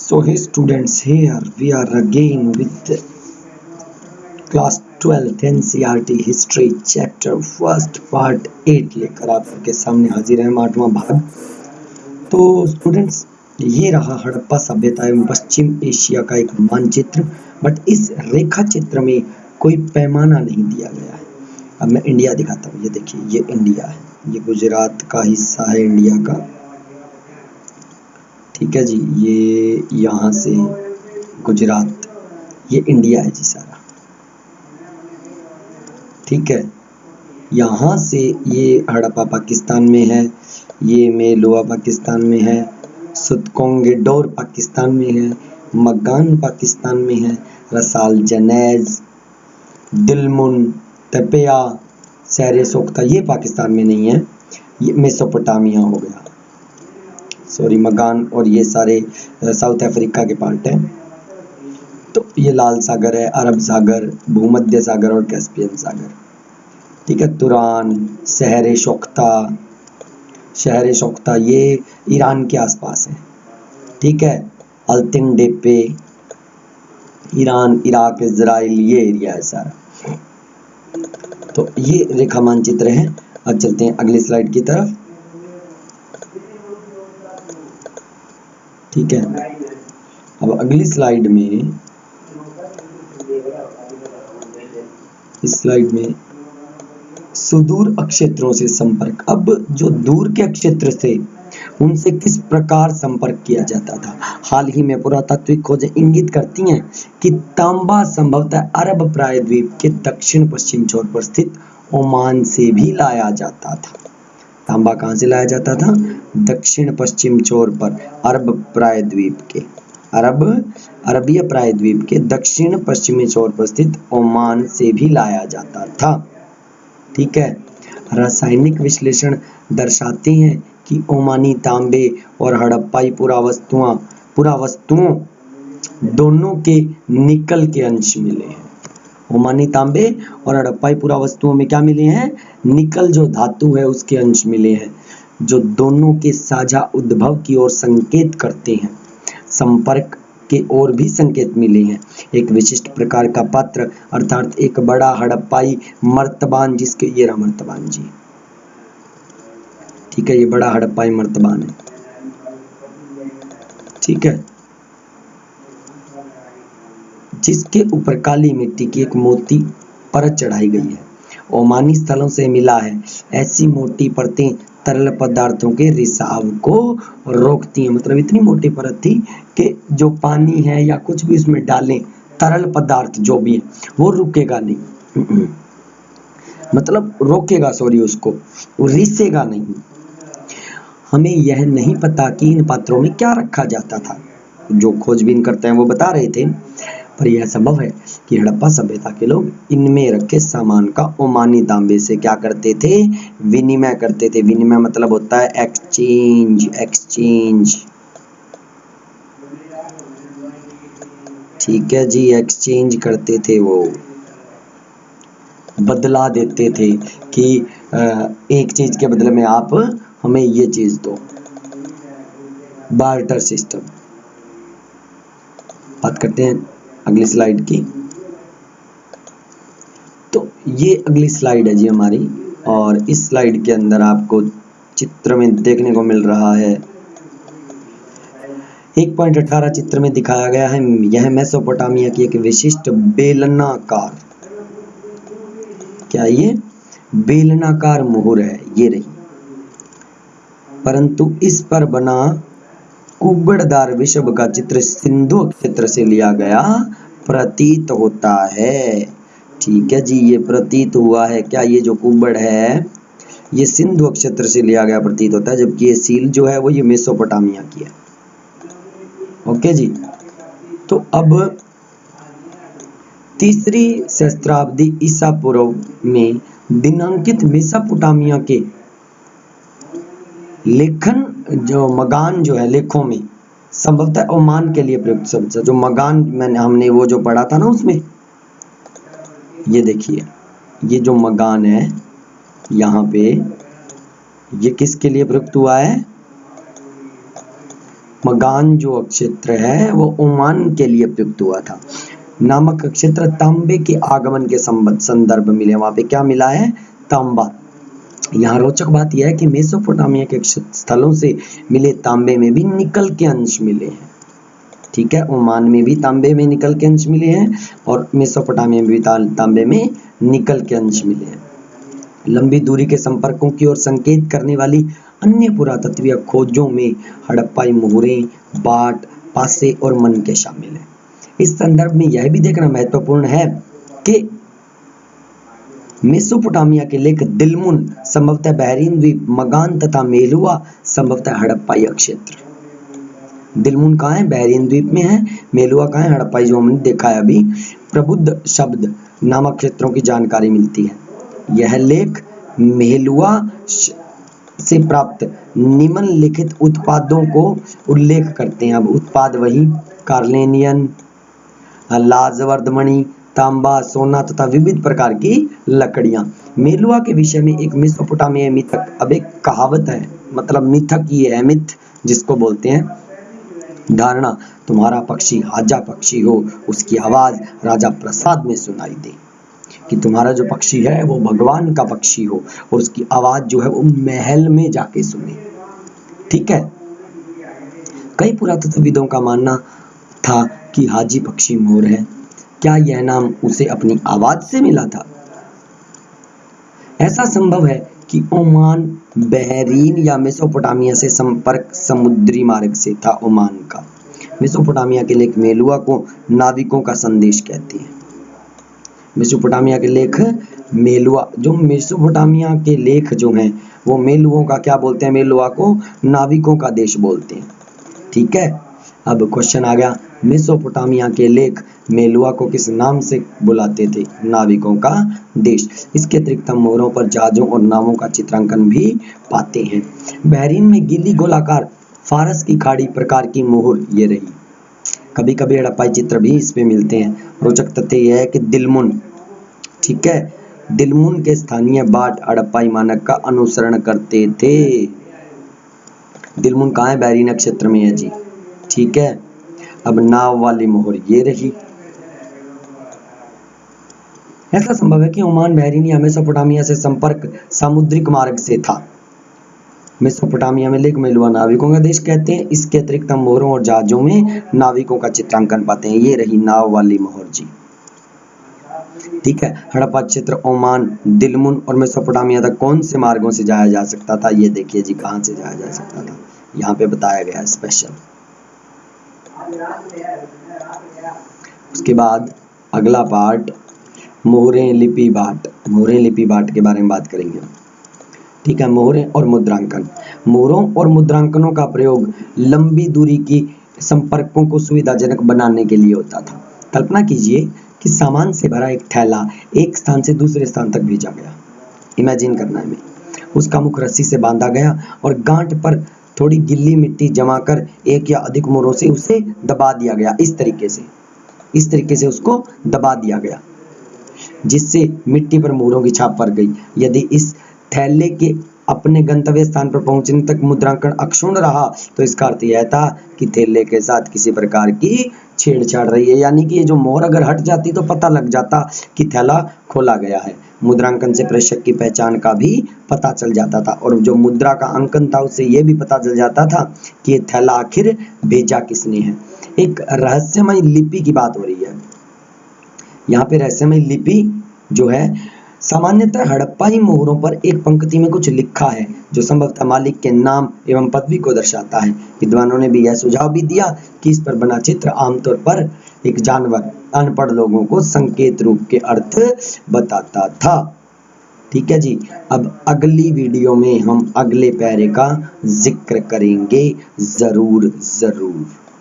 So hey students, here we are again with class 12th NCERT history chapter first part 8 लेकर आपके सामने हाजिर है, 8वां भाग। तो स्टूडेंट्स, ये रहा हड़प्पा सभ्यता एवं पश्चिम एशिया का एक मानचित्र, बट इस रेखा चित्र में कोई पैमाना नहीं दिया गया है। अब मैं इंडिया दिखाता हूँ। ये देखिए, ये इंडिया है, ये गुजरात का हिस्सा है इंडिया का, ठीक है जी। ये यहाँ से गुजरात, ये इंडिया है जी सारा, ठीक है। यहाँ से ये हड़प्पा पाकिस्तान में है, ये मेलुआ पाकिस्तान में है, सुतकोंगेडोर पाकिस्तान में है, मगान पाकिस्तान में है, रसाल जनेज, दिलमुन, तपेया, सैरे सोख्ता ये पाकिस्तान में नहीं है, ये मेसोपोटामिया हो गया, सॉरी मगान, और ये सारे साउथ अफ्रीका के पार्ट हैं। तो ये लाल सागर है, अरब सागर, भूमध्य सागर और कैस्पियन सागर, ठीक है। तुरान, शहर शोख्ता ये ईरान के आसपास है, ठीक है। अल्तिन डेपे ईरान, इराक, इजराइल, ये एरिया है सारा। तो ये रेखा मानचित्र है। अब चलते हैं अगली स्लाइड की तरफ, ठीक है। अब अगली स्लाइड में, इस स्लाइड में सुदूर अक्षेत्रों से संपर्क। अब जो दूर के क्षेत्र थे उनसे किस प्रकार संपर्क किया जाता था। हाल ही में पुरातात्विक खोजें इंगित करती हैं कि तांबा संभवतः अरब प्रायद्वीप के दक्षिण पश्चिम छोर पर स्थित ओमान से भी लाया जाता था। तांबा कहाँ से लाया जाता था? दक्षिण पश्चिम छोर पर अरब प्रायद्वीप के, अरबीय प्रायद्वीप के दक्षिण पश्चिमी छोर पर स्थित ओमान से भी लाया जाता था, ठीक है। रासायनिक विश्लेषण दर्शाते हैं कि ओमानी तांबे और हड़प्पाई पुरावस्तुओं दोनों के निकल के अंश मिले हैं। ओमानी तांबे और हड़प्पाई पुरावस्तुओं में क्या मिले हैं? निकल जो धातु है उसके अंश मिले हैं, जो दोनों के साझा उद्भव की ओर संकेत करते हैं। संपर्क के और भी संकेत मिले हैं। एक विशिष्ट प्रकार का पात्र अर्थात एक बड़ा हड़प्पाई मर्तबान, जिसके ये रहा मर्तबान जी, ठीक है। ये बड़ा हड़प्पाई मर्तबान है, ठीक है, जिसके ऊपर काली मिट्टी की एक मोटी परत चढ़ाई गई है। ओमानी स्थलों से मिला है। ऐसी मोटी परतें तरल पदार्थों के रिसाव को रोकती हैं। मतलब इतनी मोटी परत थी कि जो पानी है या कुछ भी उसमें डालें, तरल पदार्थ जो भी है वो रुकेगा नहीं मतलब रोकेगा, सॉरी, उसको वो रिसेगा नहीं। हमें यह नहीं पता कि इन पात्रों में क्या रखा जाता था। जो खोजबीन करते हैं वो बता रहे थे, पर यह संभव है कि हड़प्पा सभ्यता के लोग इनमें रखे सामान का ओमानी तांबे से क्या करते थे? विनिमय करते थे। विनिमय मतलब होता है एक्सचेंज, ठीक है जी। एक्सचेंज करते थे, वो बदला देते थे कि एक चीज के बदले में आप हमें ये चीज दो, बार्टर सिस्टम। बात करते हैं अगली स्लाइड की। तो ये अगली स्लाइड है जी हमारी, और इस स्लाइड के अंदर आपको चित्र में देखने को मिल रहा है 1.18 चित्र में दिखाया गया है। यह मेसोपोटामिया की एक विशिष्ट बेलनाकार, क्या ये बेलनाकार मोहर है, ये रही, परंतु इस पर बना कुबड़दार विषभ का चित्र सिंधु क्षेत्र से लिया गया प्रतीत होता है, ठीक है जी। ये प्रतीत हुआ है क्या? ये जो कुबड़ है ये सिंधु क्षेत्र से लिया गया प्रतीत होता है, जबकि ये सील जो है वो ये मेसोपोटामिया की है, ओके जी। तो अब तीसरी सहस्त्राब्दी ईसा पूर्व में दिनांकित मेसोपोटामिया के लेखन, जो मगान जो है लेखों में संभवतः ओमान के लिए प्रयुक्त शब्द, जो मगान हमने वो जो पढ़ा था ना उसमें, ये देखिए, ये जो मगान है यहाँ पे, ये किसके लिए प्रयुक्त हुआ है? मगान जो क्षेत्र है वो ओमान के लिए प्रयुक्त हुआ था। नामक क्षेत्र तांबे के आगमन के संदर्भ मिले, वहां पे क्या मिला है? तांबा। यहाँ रोचक बात यह है कि मेसोपोटामिया के स्थलों से मिले तांबे में भी निकल के अंश मिले हैं। ठीक है, ओमान में भी तांबे में निकल के अंश मिले हैं और मेसोपोटामिया में भी तांबे में निकल के अंश मिले हैं। लंबी दूरी के संपर्कों की ओर संकेत करने वाली अन्य पुरातत्वीय खोजों में हड़प्पाई मोहरें, बाट, पासे और मनके शामिल हैं। इस संदर्भ में यह भी देखना महत्वपूर्ण है कि मेसोपोटामिया के लेख दिलमुन संभवतः बहरीन द्वीप, मगान तथा मेलुआ संभवतः हड़प्पाई क्षेत्र। दिलमुन कहाँ है? बहरीन द्वीप में है। मेलुआ कहाँ है? हड़प्पाई, जो हमने देखा है अभी। प्रबुद्ध शब्द नामक क्षेत्रों की जानकारी मिलती है। यह लेख मेलुआ से प्राप्त निम्नलिखित उत्पादों को उल्लेख करते हैं। अब उत्पाद वही कार्लेनियन, लाजवर्दमणि, तांबा, सोना तथा विविध प्रकार की लकड़ियां। मेलुआ के विषय में एक मेसोपोटामिया मिथक, अब एक कहावत है, मतलब मिथक ये है, मिथ जिसको बोलते हैं। धारणा, तुम्हारा पक्षी हाजा पक्षी हो, उसकी आवाज राजा प्रसाद में सुनाई दे। कि तुम्हारा जो पक्षी है वो भगवान का पक्षी हो और उसकी आवाज जो है वो महल में जाके सुने। ठीक है, कई पुरातत्वविदों का मानना था कि हाजी पक्षी मोर है। क्या यह नाम उसे अपनी आवाज से मिला था? ऐसा संभव है कि ओमान, बहरीन या मेसोपोटामिया से संपर्क समुद्री मार्ग से था। ओमान का मेसोपोटामिया के लेख मेलुआ को नाविकों का संदेश कहते हैं। मेसोपोटामिया के लेख मेलुआ, जो मेसोपोटामिया के लेख जो हैं वो मेलुओं का क्या बोलते हैं? मेलुआ को नाविकों का देश बोलते हैं। ठीक है, अब क्वेश्चन आ गया, मेसोपोटामिया के लेख मेलुआ को किस नाम से बुलाते थे? नाविकों का देश। इसके अतिरिक्त हम मोहरों पर जहाजों और नावों का चित्रांकन भी पाते हैं। बहरीन में गीली गोलाकार फारस की खाड़ी प्रकार की मोहर ये रही। कभी कभी हड़प्पाई चित्र भी इसमें मिलते हैं। रोचक तथ्य यह है कि दिलमुन, ठीक है, दिलमुन के स्थानीय बाट हड़प्पाई मानक का अनुसरण करते थे। दिलमुन कहाँ है? बहरीन क्षेत्र में है जी। ठीक है, अब नाव वाली मोहर ये रही। ऐसा संभव है कि ओमान, बहरीन या मेसोपोटामिया से संपर्क सामुद्रिक मार्ग से था। मेसोपोटामिया में लेख मेलुआ नाविकों का देश कहते हैं। इसके अतिरिक्त हम मोहरों और जहाजों में नाविकों का चित्रांकन पाते हैं। ये रही नाव वाली मोहर जी। ठीक है, हड़प्पा क्षेत्र ओमान, दिलमुन और मेसोपोटामिया तक कौन से मार्गों से जाया जा सकता था? ये देखिए जी, कहां से जाया जा सकता था, यहाँ पे बताया गया है स्पेशल। उसके बाद अगला पार्ट मोहरें, लिपि, बाट। मोहरें, लिपि, बाट के बारे में बात करेंगे। ठीक है, मोहरें और मुद्रांकन। मोहरों और मुद्रांकनों का प्रयोग लंबी दूरी की संपर्कों को सुविधाजनक बनाने के लिए होता था। कल्पना कीजिए कि सामान से भरा एक थैला एक स्थान से दूसरे स्थान तक भेजा गया। इमेजिन करना है, उसका मुख रस्सी से बांधा गया और गांठ पर थोड़ी गिल्ली मिट्टी जमा कर एक या अधिक मोहरों से उसे दबा दिया गया। इस तरीके से उसको दबा दिया गया जिससे मिट्टी पर मोहरों की छाप पड़ गई। यदि इस थैले के अपने गंतव्य स्थान पर पहुंचने तक मुद्रांकन अक्षुण्ण रहा तो इसका अर्थ यह था कि थैले के साथ किसी प्रकार की छेड़छाड़ रही है। यानी कि ये जो मोहर अगर हट जाती तो पता लग जाता कि थैला खोला गया है। मुद्रांकन से प्रेषक की पहचान का भी पता चल जाता था और जो मुद्रा का अंकन था उससे यह भी पता चल जाता था कि ये थैला आखिर भेजा किसने है। एक रहस्यमय लिपि की बात हो रही है यहाँ पे। रहस्यमय लिपि जो है सामान्यतः हड़प्पाई मोहरों पर एक पंक्ति में कुछ लिखा है जो संभवतः मालिक के नाम एवं पदवी को दर्शाता है। विद्वानों ने भी यह सुझाव भी दिया कि इस पर बना चित्र आमतौर पर एक जानवर अनपढ़ लोगों को संकेत रूप के अर्थ बताता था। ठीक है जी, अब अगली वीडियो में हम अगले पैरे का जिक्र करेंगे जरूर।